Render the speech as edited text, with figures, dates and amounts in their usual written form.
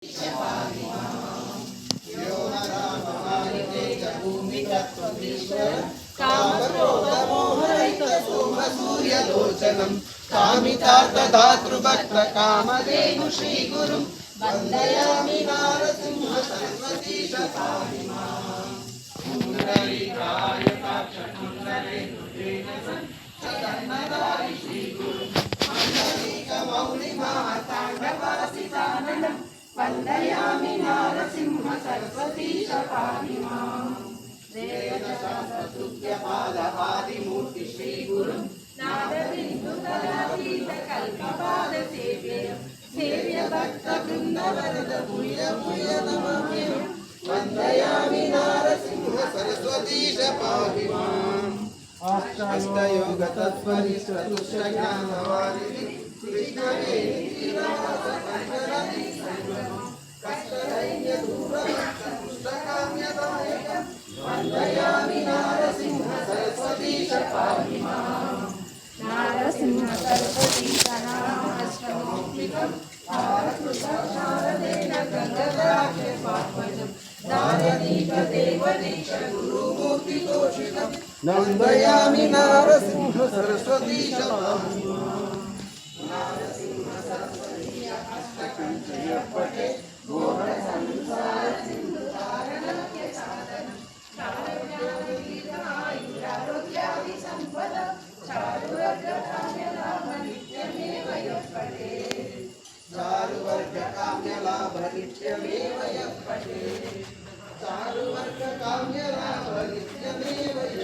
कामक्रोधमोहरहितसोमसूर्यलोचनं कामितार्थदातृभक्तकामधेनु श्रीगुरुं वन्दयामि नारसिंह सरस्वतीश पाहि माम्। पुण्डरीकाय काक्षकुण्डलेन्दुतेजसं जगन्नाथाय श्रीगुरुं पुण्डरीकमौलिमाताण्डवासिताननं वन्दयामि नारसिंह सरस्वतीश पाहि माम्। देवशास्त्रस्तुत्यपादपादिमूर्ति श्रीगुरुं नादबिन्दुतलातीतकल्पपादसेव्यं सेव्य भक्तवृन्दवरद भूय भूय नमाम्यहं वन्दयामि नारसिंह सरस्वतीश पाहि माम्। अष्टयोगतत्त्वनिष्ठतुष्टज्ञानवारिधि कृष्णवेणीतीरासकण्ठरति कष्टदैन्यदूरभक्तपुष्टकाम्यदायकं वन्दयामि नारसिंह सरस्वतीश पाहि माम्। नारसिंह सरस्वतीश नामाष्टमोक्तिकं शारदेन गङ्गाधराक्षपात्मजं दायदीपदेवदीश गुरुमूर्तितोषितं वन्दयामि नारसिंह सरस्वतीश पाहि माम्।